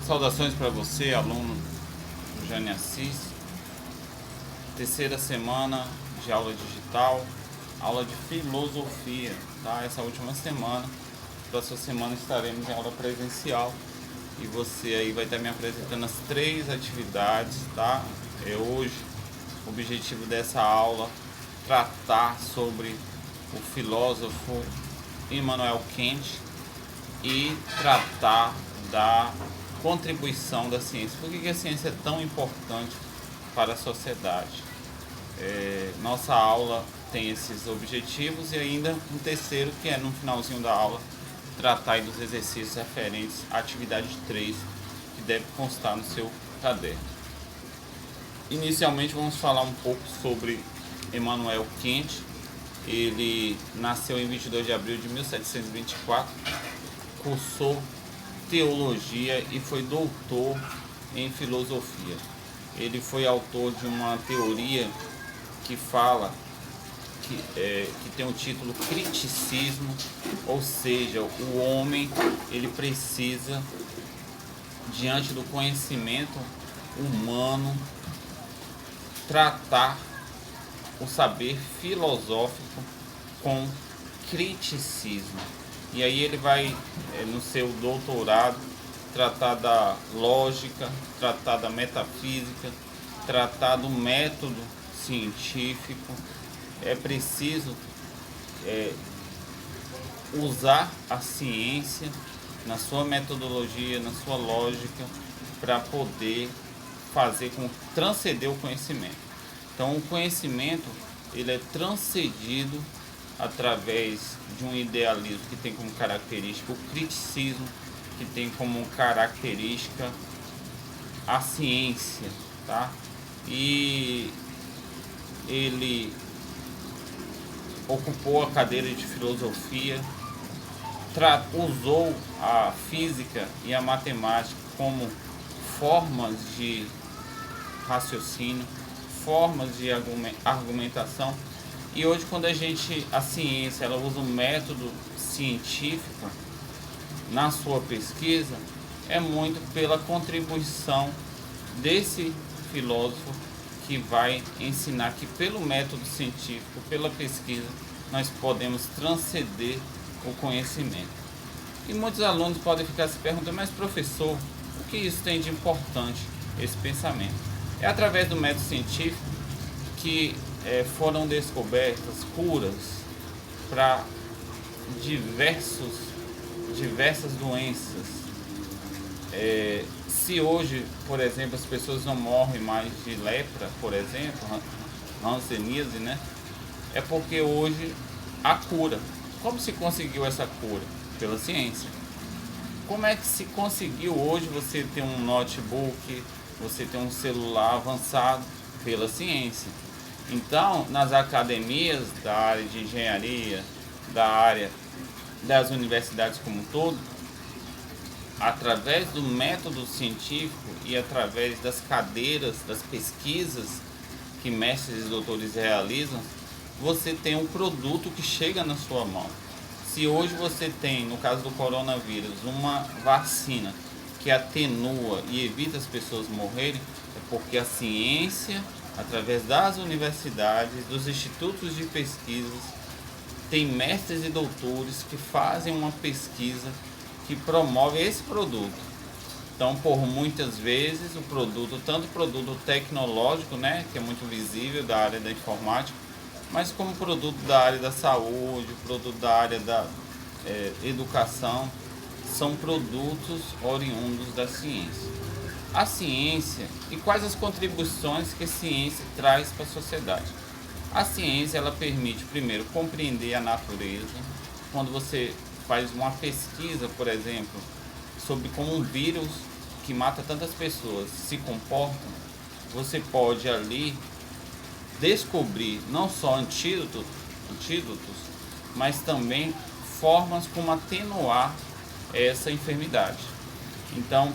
Saudações para você, aluno do Jane Assis. Terceira semana de aula digital, aula de filosofia, tá? Essa última semana, próxima semana estaremos em aula presencial e você aí vai estar me apresentando as 3 atividades, tá? Hoje, o objetivo dessa aula tratar sobre o filósofo Immanuel Kant e tratar da contribuição da ciência. Por que a ciência é tão importante para a sociedade? Nossa aula tem esses objetivos e ainda um terceiro, que é no finalzinho da aula tratar dos exercícios referentes à atividade 3, que deve constar no seu caderno. Inicialmente vamos falar um pouco sobre Immanuel Kant. Ele nasceu em 22 de abril de 1724, cursou teologia e foi doutor em filosofia. Ele foi autor de uma teoria que fala que tem o título criticismo, ou seja, o homem ele precisa, diante do conhecimento humano, tratar o saber filosófico com criticismo. E aí ele vai, no seu doutorado, tratar da lógica, tratar da metafísica, tratar do método científico. É preciso usar a ciência na sua metodologia, na sua lógica, para poder fazer com transcender o conhecimento. Então o conhecimento ele é transcendido através de um idealismo que tem como característica o criticismo, que tem como característica a ciência, tá? E ele ocupou a cadeira de filosofia, usou a física e a matemática como formas de raciocínio, formas de argumentação. E hoje, quando a ciência ela usa um método científico na sua pesquisa, é muito pela contribuição desse filósofo que vai ensinar que pelo método científico, pela pesquisa, nós podemos transcender o conhecimento. E muitos alunos podem ficar se perguntando, mas professor, o que isso tem de importante, esse pensamento? É através do método científico que foram descobertas curas para diversas doenças. Se hoje, por exemplo, as pessoas não morrem mais de lepra, por exemplo, hanseníase, né? É porque hoje há cura. Como se conseguiu essa cura? Pela ciência. Como é que se conseguiu hoje você ter um notebook, você ter um celular avançado? Pela ciência. Então, nas academias da área de engenharia, da área das universidades como um todo, através do método científico e através das cadeiras, das pesquisas que mestres e doutores realizam, você tem um produto que chega na sua mão. Se hoje você tem, no caso do coronavírus, uma vacina que atenua e evita as pessoas morrerem, é porque a ciência, através das universidades, dos institutos de pesquisas, tem mestres e doutores que fazem uma pesquisa que promove esse produto. Então, por muitas vezes, o produto, tanto o produto tecnológico, né, que é muito visível da área da informática, mas como produto da área da saúde, produto da área da educação, são produtos oriundos da ciência. A ciência e quais as contribuições que a ciência traz para a sociedade? A ciência ela permite, primeiro, compreender a natureza. Quando você faz uma pesquisa, por exemplo, sobre como um vírus que mata tantas pessoas se comporta, você pode ali descobrir não só antídotos, mas também formas como atenuar essa enfermidade. Então,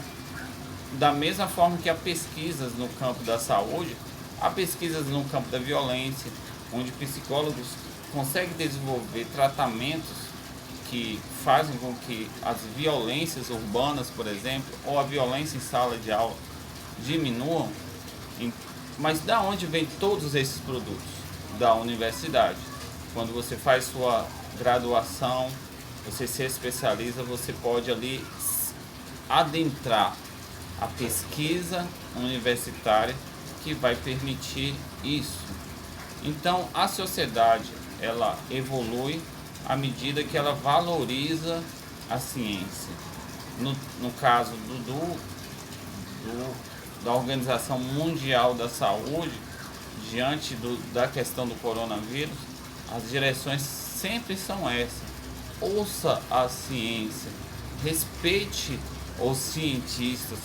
da mesma forma que há pesquisas no campo da saúde, há pesquisas no campo da violência, onde psicólogos conseguem desenvolver tratamentos que fazem com que as violências urbanas, por exemplo, ou a violência em sala de aula diminuam. Mas da onde vem todos esses produtos? Da universidade. Quando você faz sua graduação, você se especializa, você pode ali adentrar a pesquisa universitária que vai permitir isso. Então a sociedade ela evolui à medida que ela valoriza a ciência. No caso da Organização Mundial da Saúde, diante da questão do coronavírus, as direções sempre são essas. Ouça a ciência, respeite os cientistas,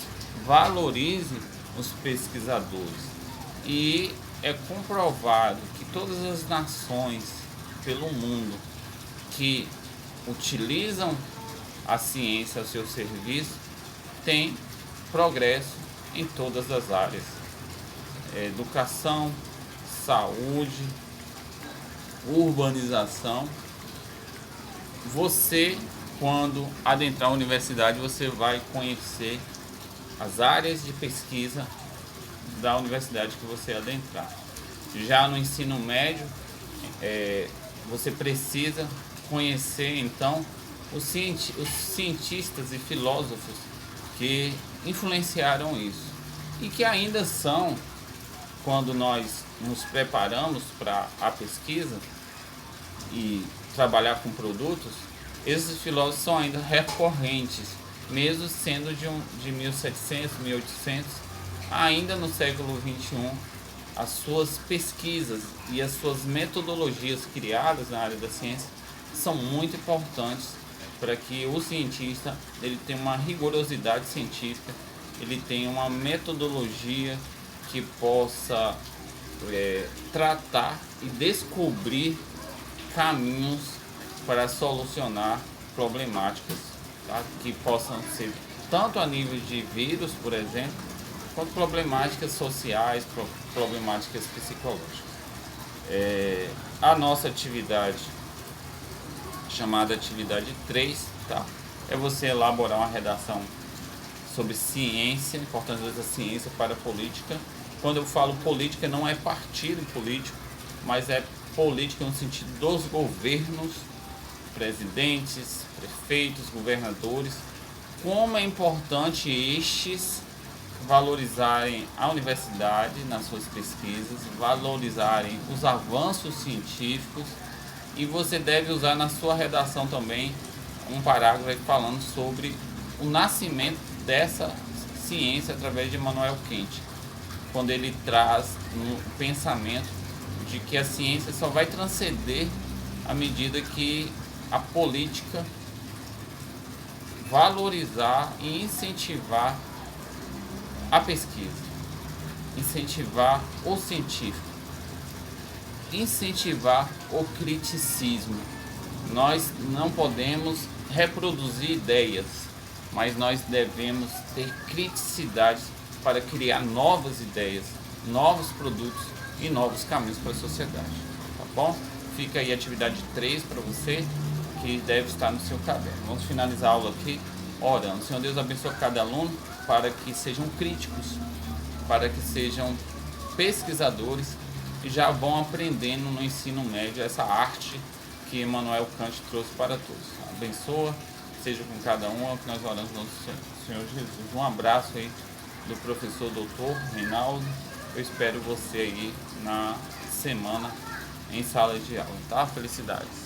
valorize os pesquisadores. E é comprovado que todas as nações pelo mundo que utilizam a ciência a seu serviço têm progresso em todas as áreas: educação, saúde, urbanização. Você, quando adentrar a universidade, você vai conhecer as áreas de pesquisa da universidade que você adentrar. Já no ensino médio, você precisa conhecer então os cientistas e filósofos que influenciaram isso e que ainda são, quando nós nos preparamos para a pesquisa e trabalhar com produtos, esses filósofos são ainda recorrentes, mesmo sendo de 1700, 1800, ainda no século XXI, as suas pesquisas e as suas metodologias criadas na área da ciência são muito importantes para que o cientista ele tenha uma rigorosidade científica, ele tenha uma metodologia que possa tratar e descobrir caminhos para solucionar problemáticas, tá? Que possam ser tanto a nível de vírus, por exemplo, quanto problemáticas sociais, problemáticas psicológicas. A nossa atividade, chamada atividade 3, tá? É você elaborar uma redação sobre ciência, importância da ciência para a política. Quando eu falo política, não é partido político, mas é política no sentido dos governos, presidentes, prefeitos, governadores. Como é importante estes valorizarem a universidade nas suas pesquisas, valorizarem os avanços científicos, e você deve usar na sua redação também um parágrafo falando sobre o nascimento dessa ciência através de Immanuel Kant, quando ele traz um pensamento de que a ciência só vai transcender à medida que a política valorizar e incentivar a pesquisa, incentivar o científico, incentivar o criticismo. Nós não podemos reproduzir ideias, mas nós devemos ter criticidade para criar novas ideias, novos produtos e novos caminhos para a sociedade, tá bom? Fica aí a atividade 3 para você, que deve estar no seu caderno. Vamos finalizar a aula aqui orando. Senhor Deus, abençoe cada aluno para que sejam críticos, para que sejam pesquisadores e já vão aprendendo no ensino médio essa arte que Immanuel Kant trouxe para todos. Abençoa, seja com cada um, é o que nós oramos no Senhor Jesus. Um abraço aí do professor doutor Reinaldo. Eu espero você aí na semana em sala de aula, tá? Felicidades!